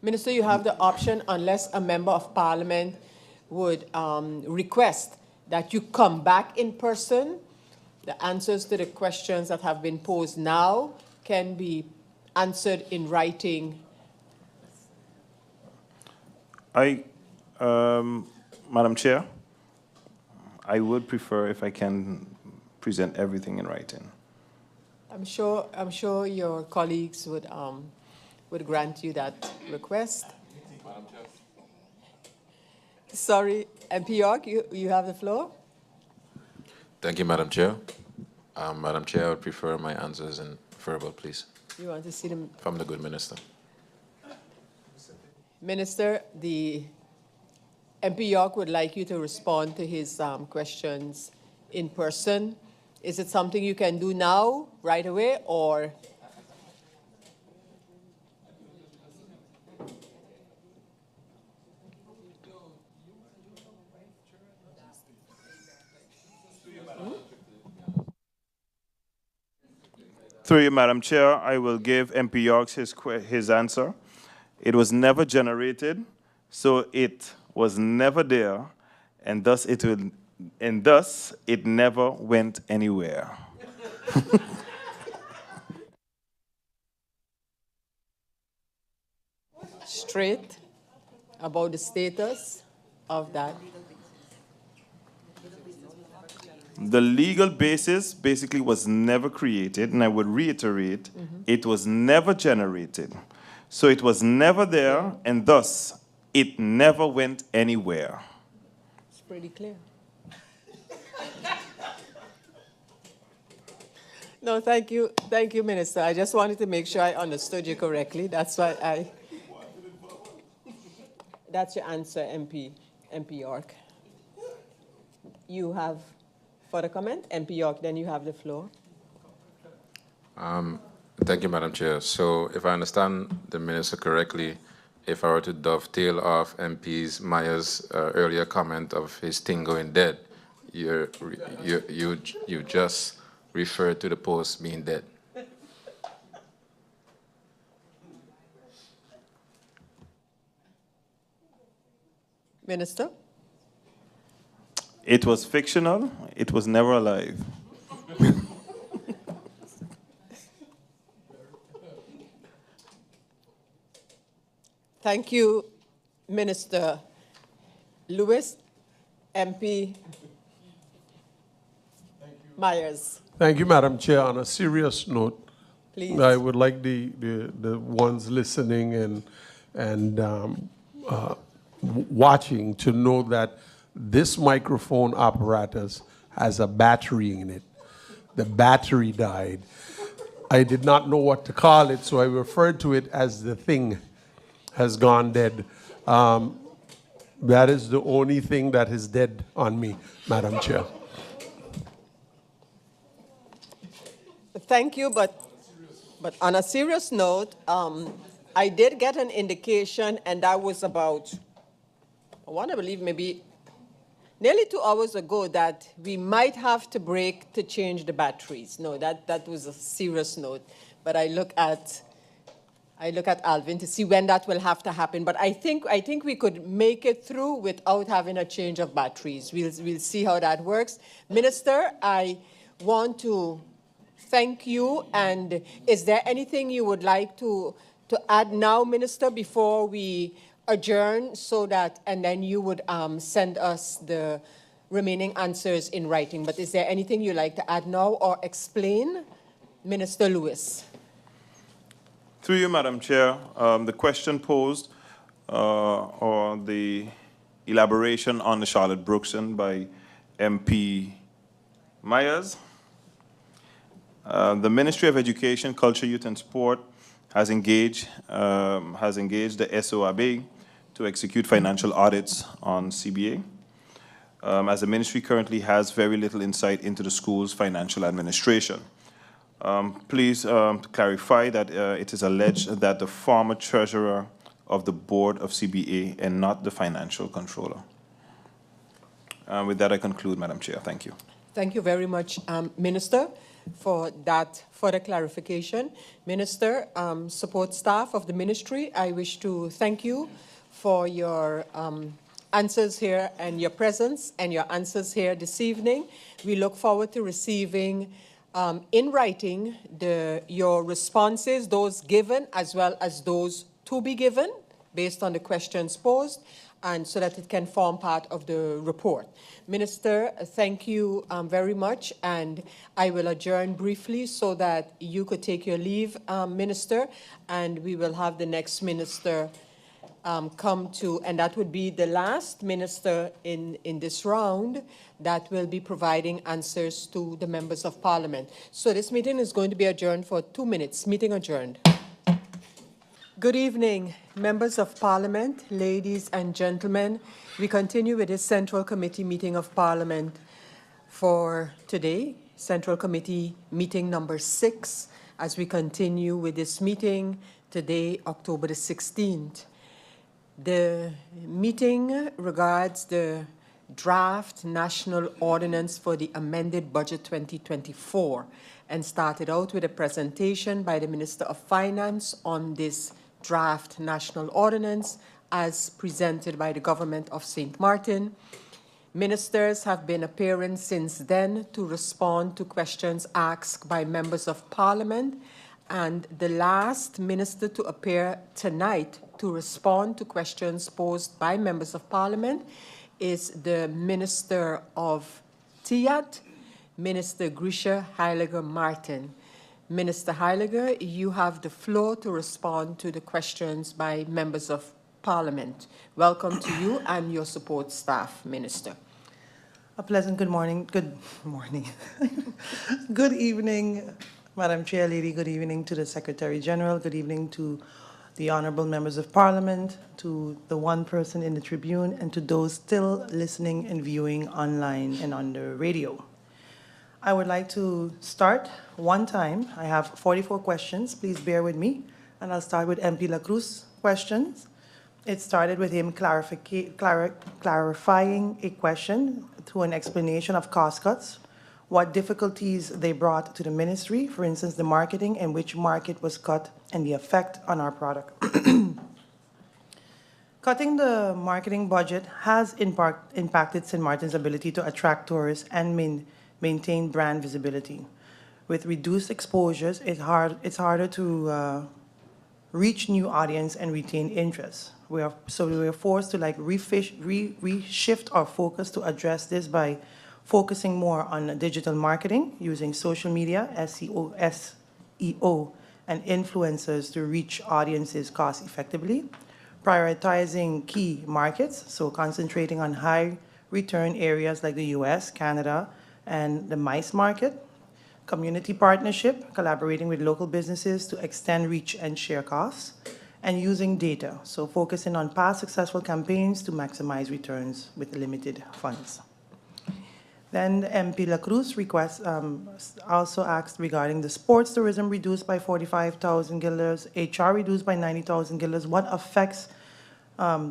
Minister, you have the option, unless a member of parliament would request that you come back in person. The answers to the questions that have been posed now can be answered in writing. Madam Chair, I would prefer if I can present everything in writing. I'm sure your colleagues would grant you that request. Sorry, MP York, you have the floor. Thank you, Madam Chair. Madam Chair, I would prefer my answers in verbal, please. You want to see them? From the good minister. Minister, the MP York would like you to respond to his questions in person. Is it something you can do now, right away, or? Through you, Madam Chair, I will give MP Yorks his answer. It was never generated, so it was never there, and thus it never went anywhere. Straight about the status of that. The legal basis basically was never created, and I would reiterate, it was never generated. So it was never there, and thus it never went anywhere. It's pretty clear. No, thank you, Minister. I just wanted to make sure I understood you correctly. That's why that's your answer, MP York. You have further comment? MP York, then you have the floor. Thank you, Madam Chair. So if I understand the minister correctly, if I were to dovetail off MP's Myers' earlier comment of his thing going dead, you just referred to the post being dead. Minister? It was fictional. It was never alive. Thank you, Minister Lewis. MP Myers. Thank you, Madam Chair. On a serious note, Please. I would like the ones listening and watching to know that this microphone apparatus has a battery in it. The battery died. I did not know what to call it, so I referred to it as the thing has gone dead. That is the only thing that is dead on me, Madam Chair. Thank you, but on a serious note, I did get an indication, and that was about, I want to believe maybe nearly 2 hours ago, that we might have to break to change the batteries. No, that was a serious note. But I look at Alvin to see when that will have to happen. But I think we could make it through without having a change of batteries. We'll see how that works. Minister, I want to thank you. And is there anything you would like to add now, Minister, before we adjourn, so that, and then you would send us the remaining answers in writing? But is there anything you'd like to add now or explain? Minister Lewis. Through you, Madam Chair, the question posed or the elaboration on the Charlotte Brookson by MP Myers. The Ministry of Education, Culture, Youth and Sport has engaged the SOAB to execute financial audits on CBA, as the ministry currently has very little insight into the school's financial administration. Please clarify that it is alleged that the former treasurer of the board of CBA and not the financial controller. With that, I conclude, Madam Chair. Thank you. Thank you very much, Minister, for that further clarification. Minister, support staff of the ministry, I wish to thank you for your answers here and your presence and your answers here this evening. We look forward to receiving in writing your responses, those given as well as those to be given based on the questions posed, and so that it can form part of the report. Minister, thank you very much, and I will adjourn briefly so that you could take your leave, Minister, and we will have the next minister come to, and that would be the last minister in this round that will be providing answers to the members of parliament. So this meeting is going to be adjourned for 2 minutes. Meeting adjourned. Good evening, members of parliament, ladies and gentlemen. We continue with this Central Committee meeting of parliament for today, Central Committee meeting number 6, as we continue with this meeting today, October the 16th. The meeting regards the draft national ordinance for the amended budget 2024 and started out with a presentation by the Minister of Finance on this draft national ordinance as presented by the government of St. Maarten. Ministers have been appearing since then to respond to questions asked by members of parliament, and the last minister to appear tonight to respond to questions posed by members of parliament is the Minister of Tiat, Minister Grisha Heyliger Maarten. Minister Heyliger, you have the floor to respond to the questions by members of parliament. Welcome to you and your support staff, Minister. A pleasant good morning. Good evening, Madam Chair Lady. Good evening to the Secretary General. Good evening to the honorable members of parliament, to the one person in the tribune, and to those still listening and viewing online and on the radio. I would like to start one time. I have 44 questions. Please bear with me. And I'll start with MP La Cruz questions. It started with him clarifying a question through an explanation of cost cuts, what difficulties they brought to the ministry, for instance, the marketing and which market was cut and the effect on our product. Cutting the marketing budget has impacted St. Maarten's ability to attract tourists and maintain brand visibility. With reduced exposures, it's harder to reach new audience and retain interest. We are forced to reshift our focus to address this by focusing more on digital marketing, using social media, SEO, and influencers to reach audiences cost effectively, prioritizing key markets, so concentrating on high return areas like the US, Canada, and the MICE market, community partnership, collaborating with local businesses to extend reach and share costs, and using data, so focusing on past successful campaigns to maximize returns with limited funds. Then MP La Cruz request also asked regarding the sports tourism reduced by 45,000 guilders, HR reduced by 90,000 guilders. What effects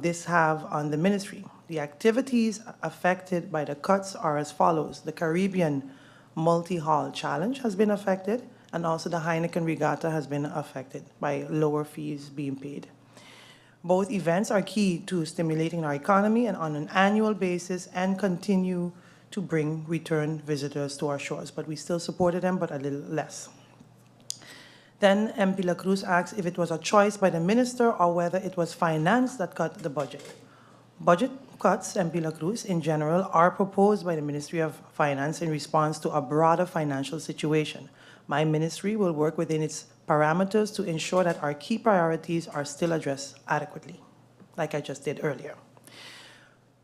this have on the ministry? The activities affected by the cuts are as follows. The Caribbean Multi-Hall Challenge has been affected, and also the Heineken Regatta has been affected by lower fees being paid. Both events are key to stimulating our economy and on an annual basis and continue to bring return visitors to our shores, but we still supported them, but a little less. Then MP La Cruz asks if it was a choice by the minister or whether it was finance that cut the budget. Budget cuts, MP La Cruz, in general, are proposed by the Ministry of Finance in response to a broader financial situation. My ministry will work within its parameters to ensure that our key priorities are still addressed adequately, like I just did earlier.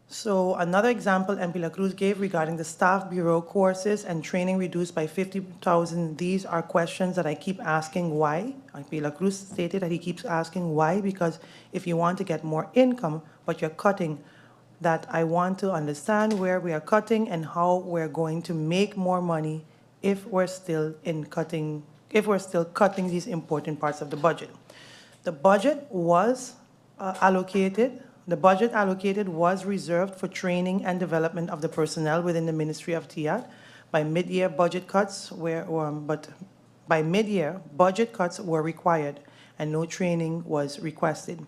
So another example MP La Cruz gave regarding the staff bureau courses and training reduced by 50,000. These are questions that I keep asking why. MP La Cruz stated that he keeps asking why, because if you want to get more income, but you're cutting, that I want to understand where we are cutting and how we're going to make more money if we're still cutting these important parts of the budget. The budget was allocated. The budget allocated was reserved for training and development of the personnel within the Ministry of TIAT By mid-year, budget cuts were required and no training was requested.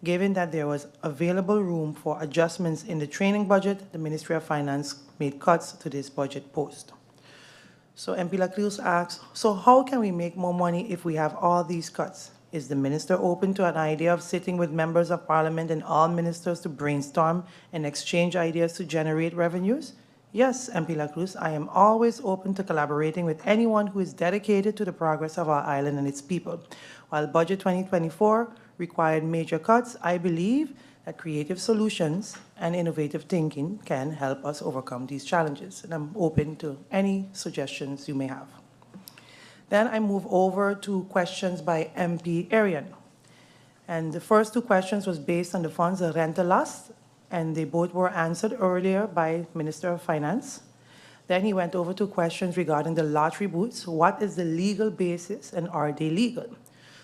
Given that there was available room for adjustments in the training budget, the Ministry of Finance made cuts to this budget post. So MP Lacleuse asks, so how can we make more money if we have all these cuts? Is the minister open to an idea of sitting with members of parliament and all ministers to brainstorm and exchange ideas to generate revenues? Yes, MP Lacleuse, I am always open to collaborating with anyone who is dedicated to the progress of our island and its people. While Budget 2024 required major cuts, I believe that creative solutions and innovative thinking can help us overcome these challenges. And I'm open to any suggestions you may have. Then I move over to questions by MP Arian. And the first two questions was based on the funds of Rentelast, and they both were answered earlier by Minister of Finance. Then he went over to questions regarding the lottery booths. What is the legal basis and are they legal?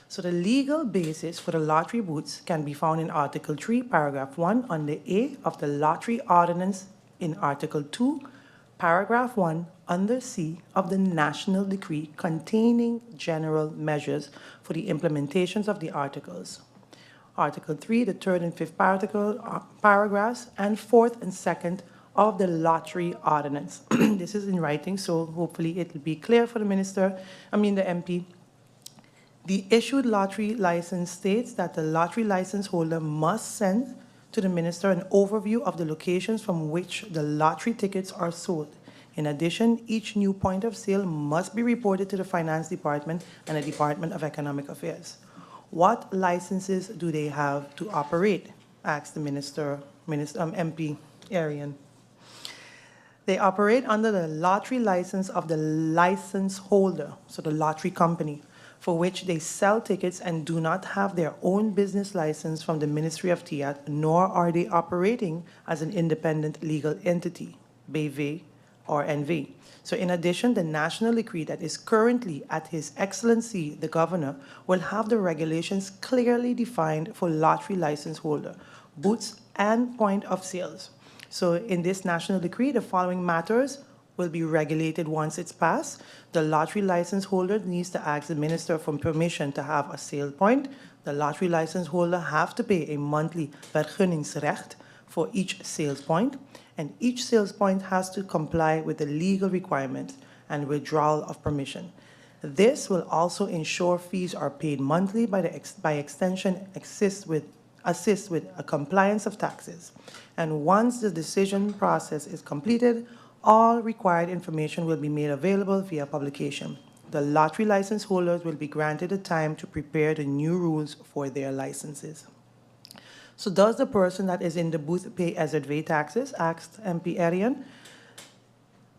So the legal basis for the lottery booths can be found in Article 3, Paragraph 1, under A of the Lottery Ordinance, in Article 2, Paragraph 1, under C of the National Decree containing general measures for the implementations of the articles. Article 3, the third and fifth paragraphs, and fourth and second of the Lottery Ordinance. This is in writing, so hopefully it will be clear for the the MP. The issued lottery license states that the lottery license holder must send to the minister an overview of the locations from which the lottery tickets are sold. In addition, each new point of sale must be reported to the Finance Department and the Department of Economic Affairs. What licenses do they have to operate? Asked the MP Arian. They operate under the lottery license of the license holder, so the lottery company, for which they sell tickets and do not have their own business license from the Ministry of Tiat, nor are they operating as an independent legal entity, BV or NV. So in addition, the national decree that is currently at His Excellency the Governor will have the regulations clearly defined for lottery license holder, booths and point of sales. So in this national decree, the following matters will be regulated once it's passed. The lottery license holder needs to ask the minister for permission to have a sale point. The lottery license holder have to pay a monthly vergunningsrecht for each sales point, and each sales point has to comply with the legal requirements and withdrawal of permission. This will also ensure fees are paid monthly, by extension assist with a compliance of taxes. And once the decision process is completed, all required information will be made available via publication. The lottery license holders will be granted the time to prepare the new rules for their licenses. So does the person that is in the booth pay SZV taxes? Asked MP Arian.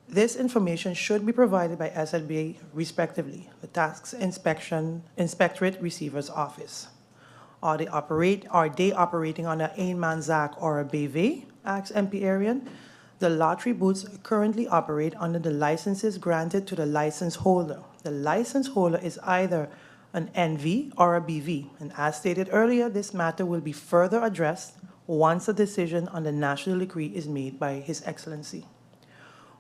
This information should be provided by SZB respectively, the Tax Inspectorate Receiver's Office. Are they operating on an eenmanszaak or a BV? Asked MP Arian. The lottery booths currently operate under the licenses granted to the license holder. The license holder is either an NV or a BV, and as stated earlier, this matter will be further addressed once a decision on the national decree is made by His Excellency.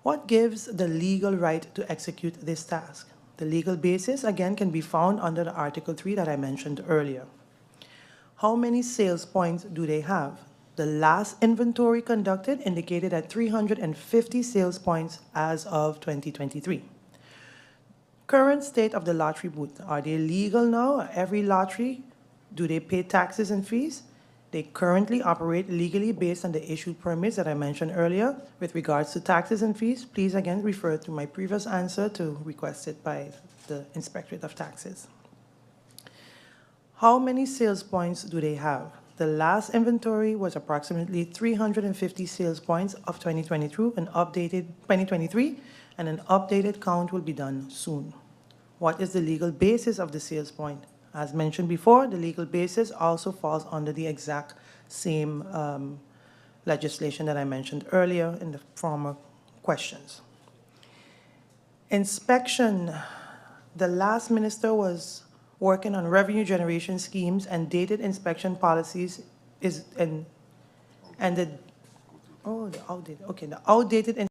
What gives the legal right to execute this task? The legal basis, again, can be found under the Article 3 that I mentioned earlier. How many sales points do they have? The last inventory conducted indicated at 350 sales points as of 2023. Current state of the lottery booth, are they legal now? Every lottery, do they pay taxes and fees? They currently operate legally based on the issued permits that I mentioned earlier. With regards to taxes and fees, please again refer to my previous answer to requested by the Inspectorate of Taxes. How many sales points do they have? The last inventory was approximately 350 sales points of 2023, and an updated count will be done soon. What is the legal basis of the sales point? As mentioned before, the legal basis also falls under the exact same legislation that I mentioned earlier in the former questions. Inspection. The last minister was working on revenue generation schemes and dated inspection policies the outdated